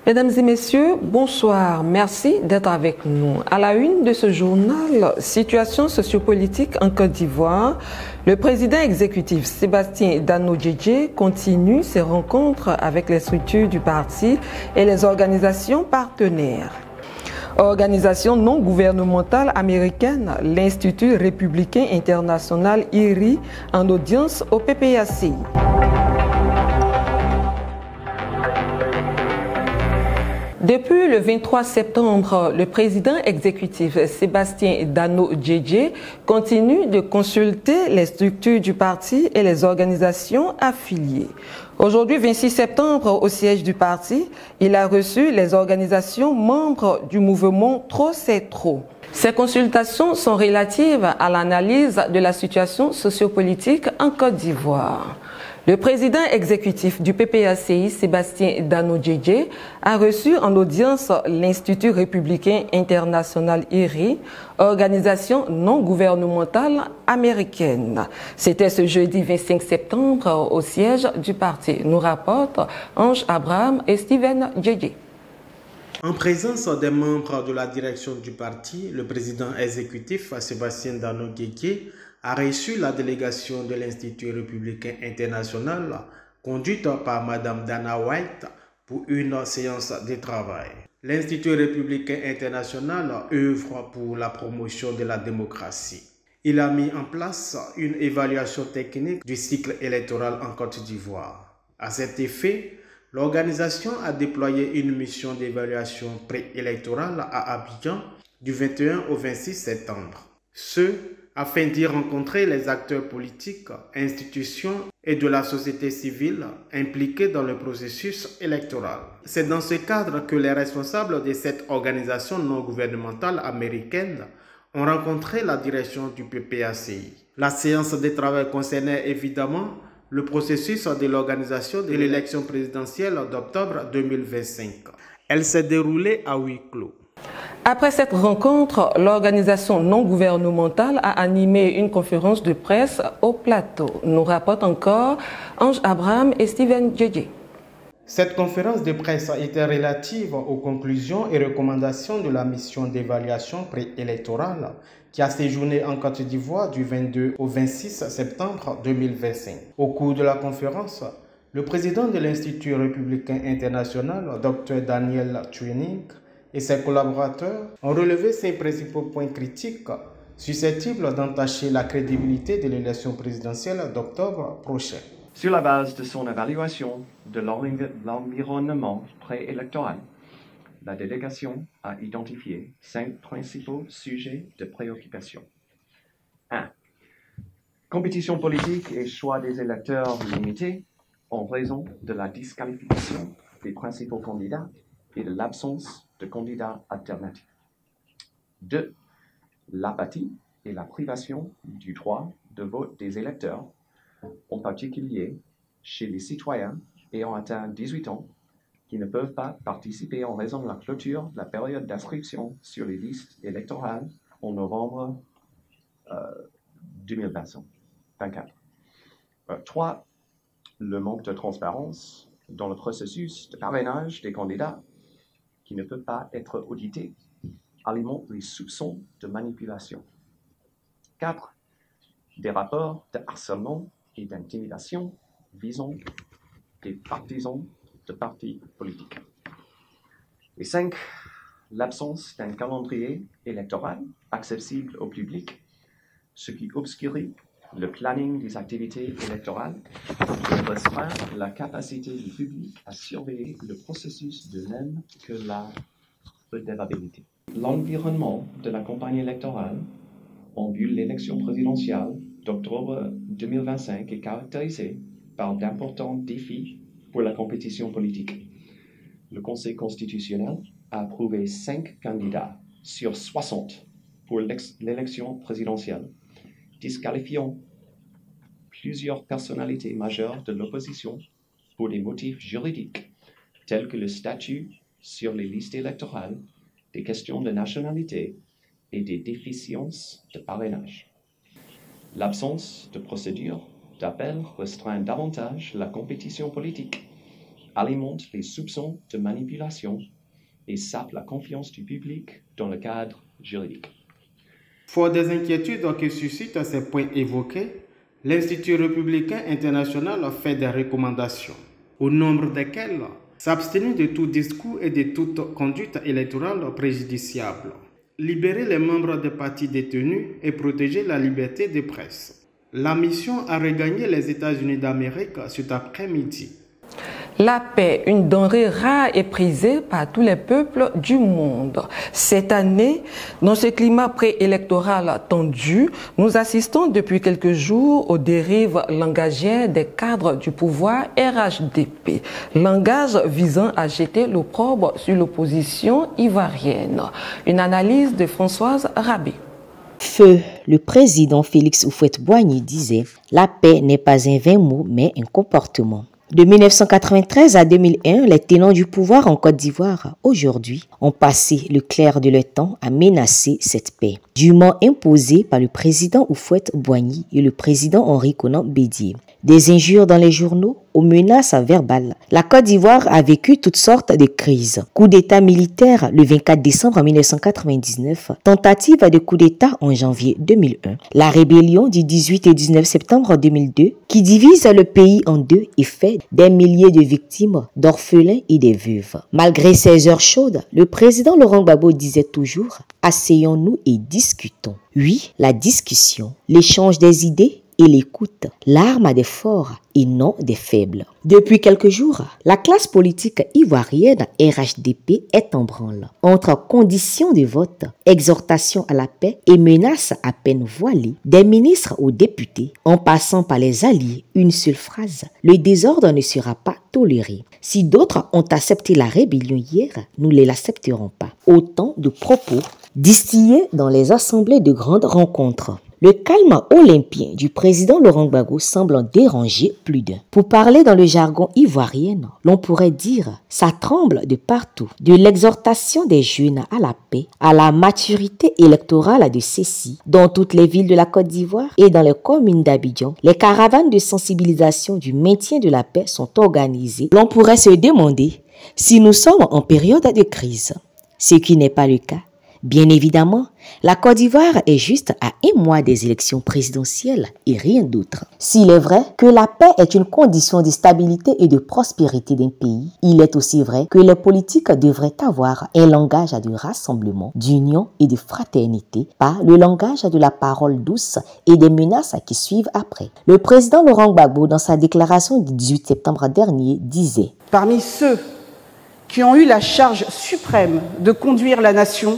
Mesdames et messieurs, bonsoir. Merci d'être avec nous. À la une de ce journal, situation sociopolitique en Côte d'Ivoire, le président exécutif Sébastien Dano-Djedje continue ses rencontres avec les structures du parti et les organisations partenaires. Organisation non gouvernementale américaine, l'Institut républicain international IRI en audience au PPACI. Depuis le 23 septembre, le président exécutif Sébastien Dano-Djedje continue de consulter les structures du parti et les organisations affiliées. Aujourd'hui, 26 septembre, au siège du parti, il a reçu les organisations membres du mouvement Trop c'est trop. Ces consultations sont relatives à l'analyse de la situation sociopolitique en Côte d'Ivoire. Le président exécutif du PPACI, Sébastien Dano-Djedje, a reçu en audience l'Institut républicain international IRI, organisation non gouvernementale américaine. C'était ce jeudi 25 septembre au siège du parti, nous rapportent Ange Abraham et Steven Djedje. En présence des membres de la direction du parti, le président exécutif Sébastien Dano-Djedje a reçu la délégation de l'Institut républicain international conduite par Mme Dana White pour une séance de travail. L'Institut républicain international œuvre pour la promotion de la démocratie. Il a mis en place une évaluation technique du cycle électoral en Côte d'Ivoire. À cet effet, l'organisation a déployé une mission d'évaluation préélectorale à Abidjan du 21 au 26 septembre. Afin d'y rencontrer les acteurs politiques, institutions et de la société civile impliqués dans le processus électoral. C'est dans ce cadre que les responsables de cette organisation non gouvernementale américaine ont rencontré la direction du PPACI. La séance de travail concernait évidemment le processus de l'organisation de l'élection présidentielle d'octobre 2025. Elle s'est déroulée à huis clos. Après cette rencontre, l'organisation non gouvernementale a animé une conférence de presse au plateau. Nous rapportent encore Ange Abraham et Steven Djedje. Cette conférence de presse était relative aux conclusions et recommandations de la mission d'évaluation préélectorale qui a séjourné en Côte d'Ivoire du 22 au 26 septembre 2025. Au cours de la conférence, le président de l'Institut républicain international, Dr Daniel Twining, et ses collaborateurs ont relevé ces principaux points critiques susceptibles d'entacher la crédibilité de l'élection présidentielle d'octobre prochain. Sur la base de son évaluation de l'environnement préélectoral, la délégation a identifié 5 principaux sujets de préoccupation. 1. Compétition politique et choix des électeurs limités en raison de la disqualification des principaux candidats et de l'absence de candidats alternatifs. 2. L'apathie et la privation du droit de vote des électeurs, en particulier chez les citoyens ayant atteint 18 ans qui ne peuvent pas participer en raison de la clôture de la période d'inscription sur les listes électorales en novembre 2024. 3. Le manque de transparence dans le processus de parrainage des candidats qui ne peut pas être audité, alimente les soupçons de manipulation. 4. Des rapports de harcèlement et d'intimidation visant des partisans de partis politiques. Et 5. L'absence d'un calendrier électoral accessible au public, ce qui obscure le planning des activités électorales et restreint la capacité du public à surveiller le processus de même que la redevabilité. L'environnement de la campagne électorale en vue de l'élection présidentielle d'octobre 2025 est caractérisé par d'importants défis pour la compétition politique. Le Conseil constitutionnel a approuvé 5 candidats sur 60 pour l'élection présidentielle, disqualifiant plusieurs personnalités majeures de l'opposition pour des motifs juridiques tels que le statut sur les listes électorales, des questions de nationalité et des déficiences de parrainage. L'absence de procédure d'appel restreint davantage la compétition politique, alimente les soupçons de manipulation et sape la confiance du public dans le cadre juridique. Fort des inquiétudes que suscitent ces points évoqués, l'Institut républicain international fait des recommandations, au nombre desquelles s'abstenir de tout discours et de toute conduite électorale préjudiciable, libérer les membres des partis détenus et protéger la liberté de presse. La mission a regagné les États-Unis d'Amérique cet après-midi. La paix, une denrée rare et prisée par tous les peuples du monde. Cette année, dans ce climat préélectoral tendu, nous assistons depuis quelques jours aux dérives langagières des cadres du pouvoir RHDP. Langage visant à jeter l'opprobre sur l'opposition ivoirienne. Une analyse de Françoise Rabé. Feu, le président Félix Houphouët-Boigny disait « La paix n'est pas un vain mot, mais un comportement ». De 1993 à 2001, les tenants du pouvoir en Côte d'Ivoire, aujourd'hui, ont passé le clair de leur temps à menacer cette paix, dûment imposée par le président Houphouët-Boigny et le président Henri Konan Bédié. Des injures dans les journaux aux menaces verbales. La Côte d'Ivoire a vécu toutes sortes de crises. Coup d'État militaire le 24 décembre 1999, tentative de coup d'État en janvier 2001, la rébellion du 18 et 19 septembre 2002 qui divise le pays en deux et fait des milliers de victimes, d'orphelins et de veuves. Malgré ces heures chaudes, le président Laurent Gbagbo disait toujours « Asseyons-nous et discutons ». Oui, la discussion, l'échange des idées et l'écoute, l'arme des forts et non des faibles. Depuis quelques jours, la classe politique ivoirienne RHDP est en branle. Entre conditions de vote, exhortation à la paix et menaces à peine voilées, des ministres aux députés, en passant par les alliés, une seule phrase, le désordre ne sera pas toléré. Si d'autres ont accepté la rébellion hier, nous ne l'accepterons pas. Autant de propos distillés dans les assemblées de grandes rencontres. Le calme olympien du président Laurent Gbagbo semble en déranger plus d'un. Pour parler dans le jargon ivoirien, l'on pourrait dire « ça tremble de partout ». De l'exhortation des jeunes à la paix, à la maturité électorale de ceux-ci, dans toutes les villes de la Côte d'Ivoire et dans les communes d'Abidjan, les caravanes de sensibilisation du maintien de la paix sont organisées. L'on pourrait se demander si nous sommes en période de crise, ce qui n'est pas le cas. Bien évidemment, la Côte d'Ivoire est juste à un mois des élections présidentielles et rien d'autre. S'il est vrai que la paix est une condition de stabilité et de prospérité d'un pays, il est aussi vrai que les politiques devraient avoir un langage de rassemblement, d'union et de fraternité, pas le langage de la parole douce et des menaces qui suivent après. Le président Laurent Gbagbo, dans sa déclaration du 18 septembre dernier, disait « Parmi ceux qui ont eu la charge suprême de conduire la nation,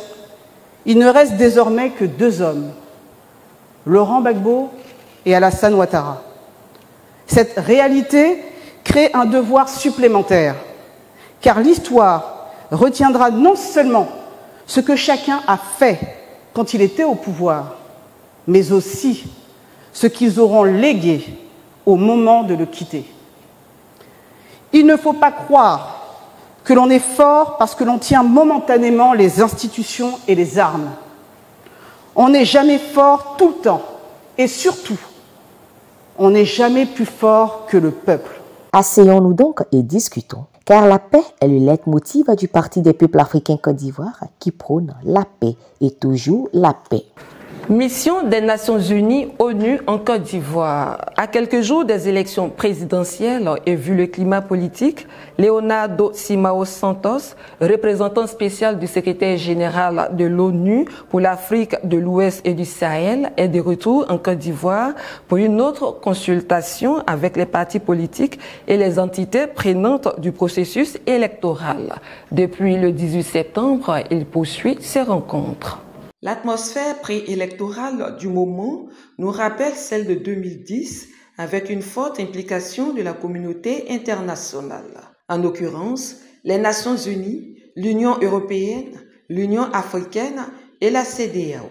il ne reste désormais que deux hommes, Laurent Gbagbo et Alassane Ouattara. Cette réalité crée un devoir supplémentaire, car l'histoire retiendra non seulement ce que chacun a fait quand il était au pouvoir, mais aussi ce qu'ils auront légué au moment de le quitter. Il ne faut pas croire que l'on est fort parce que l'on tient momentanément les institutions et les armes. On n'est jamais fort tout le temps. Et surtout, on n'est jamais plus fort que le peuple. Asseyons-nous donc et discutons. Car la paix est le leitmotiv du Parti des peuples africains Côte d'Ivoire qui prône la paix et toujours la paix. Mission des Nations Unies ONU en Côte d'Ivoire. À quelques jours des élections présidentielles et vu le climat politique, Leonardo Simão Santos, représentant spécial du secrétaire général de l'ONU pour l'Afrique de l'Ouest et du Sahel, est de retour en Côte d'Ivoire pour une autre consultation avec les partis politiques et les entités prenantes du processus électoral. Depuis le 18 septembre, il poursuit ses rencontres. L'atmosphère préélectorale du moment nous rappelle celle de 2010 avec une forte implication de la communauté internationale. En l'occurrence, les Nations Unies, l'Union européenne, l'Union africaine et la CEDEAO.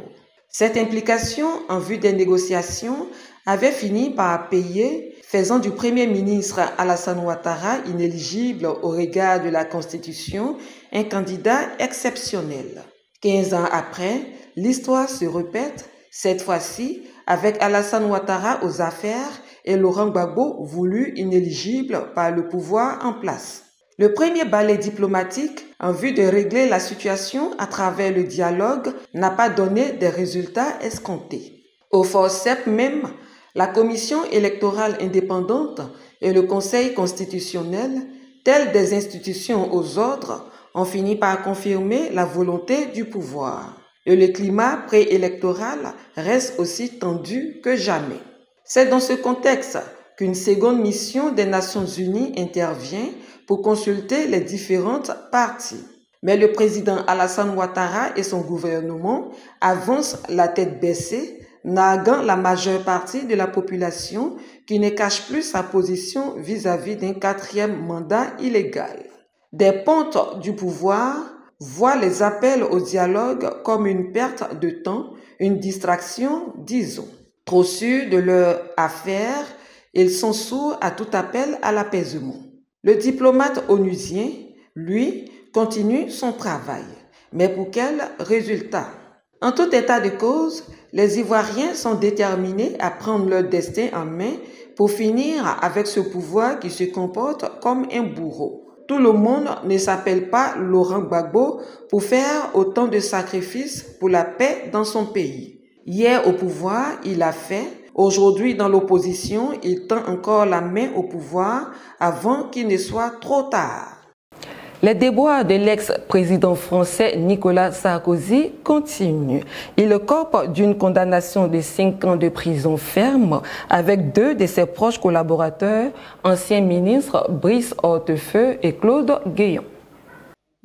Cette implication en vue des négociations avait fini par payer, faisant du Premier ministre Alassane Ouattara, inéligible au regard de la Constitution, un candidat exceptionnel. 15 ans après, l'histoire se répète, cette fois-ci avec Alassane Ouattara aux affaires et Laurent Gbagbo voulu inéligible par le pouvoir en place. Le premier balai diplomatique en vue de régler la situation à travers le dialogue n'a pas donné des résultats escomptés. Au forceps même, la Commission électorale indépendante et le Conseil constitutionnel, tels des institutions aux ordres, ont fini par confirmer la volonté du pouvoir. Et le climat préélectoral reste aussi tendu que jamais. C'est dans ce contexte qu'une seconde mission des Nations Unies intervient pour consulter les différentes parties. Mais le président Alassane Ouattara et son gouvernement avancent la tête baissée, narguant la majeure partie de la population qui ne cache plus sa position vis-à-vis d'un 4e mandat illégal. Des pontes du pouvoir voient les appels au dialogue comme une perte de temps, une distraction, disons. Trop sûrs de leur affaire, ils sont sourds à tout appel à l'apaisement. Le diplomate onusien, lui, continue son travail. Mais pour quel résultat? En tout état de cause, les Ivoiriens sont déterminés à prendre leur destin en main pour finir avec ce pouvoir qui se comporte comme un bourreau. Tout le monde ne s'appelle pas Laurent Gbagbo pour faire autant de sacrifices pour la paix dans son pays. Hier au pouvoir, il a fait. Aujourd'hui, dans l'opposition, il tend encore la main au pouvoir avant qu'il ne soit trop tard. Les déboires de l'ex-président français Nicolas Sarkozy continuent. Il cope d'une condamnation de 5 ans de prison ferme avec 2 de ses proches collaborateurs, anciens ministres Brice Hortefeux et Claude Guéant.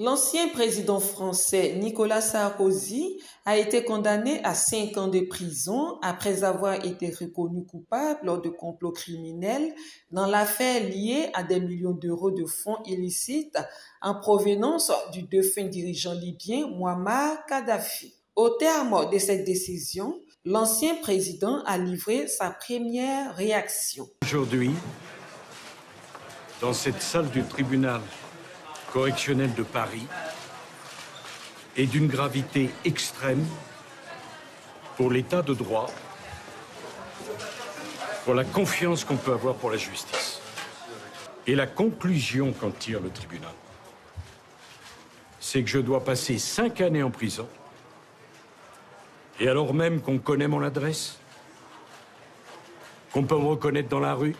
L'ancien président français Nicolas Sarkozy a été condamné à 5 ans de prison après avoir été reconnu coupable lors de complots criminels dans l'affaire liée à des millions d'euros de fonds illicites en provenance du défunt dirigeant libyen Mouammar Kadhafi. Au terme de cette décision, l'ancien président a livré sa première réaction. Aujourd'hui, dans cette salle du tribunal correctionnel de Paris, est d'une gravité extrême pour l'état de droit, pour la confiance qu'on peut avoir pour la justice. Et la conclusion qu'en tire le tribunal, c'est que je dois passer 5 années en prison, et alors même qu'on connaît mon adresse, qu'on peut me reconnaître dans la rue,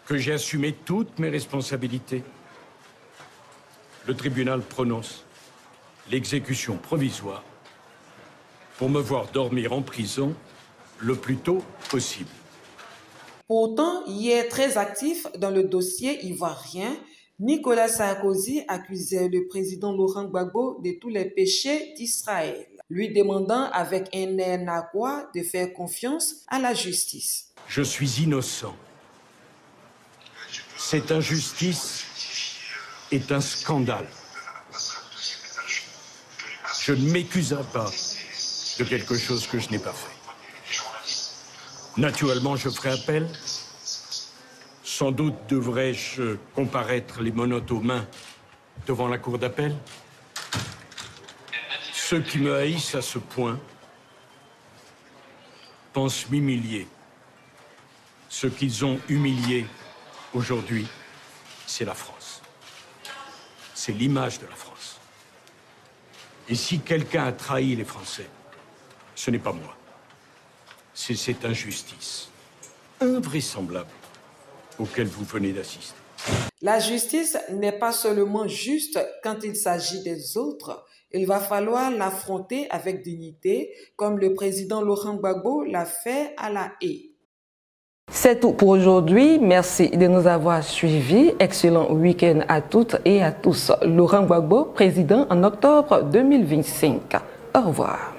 que j'ai assumé toutes mes responsabilités. Le tribunal prononce l'exécution provisoire pour me voir dormir en prison le plus tôt possible. Pourtant, hier très actif dans le dossier ivoirien, Nicolas Sarkozy accusait le président Laurent Gbagbo de tous les péchés d'Israël, lui demandant avec un air narquois de faire confiance à la justice. Je suis innocent. Cette injustice est un scandale. Je ne m'accuserai pas de quelque chose que je n'ai pas fait. Naturellement, je ferai appel. Sans doute devrais-je comparaître les menottes aux mains devant la cour d'appel. Ceux qui me haïssent à ce point pensent m'humilier. Ce qu'ils ont humilié aujourd'hui, c'est la France. C'est l'image de la France. Et si quelqu'un a trahi les Français, ce n'est pas moi. C'est cette injustice invraisemblable auquel vous venez d'assister. La justice n'est pas seulement juste quand il s'agit des autres. Il va falloir l'affronter avec dignité, comme le président Laurent Gbagbo l'a fait à La Haye. C'est tout pour aujourd'hui. Merci de nous avoir suivis. Excellent week-end à toutes et à tous. Laurent Gbagbo, président en octobre 2025. Au revoir.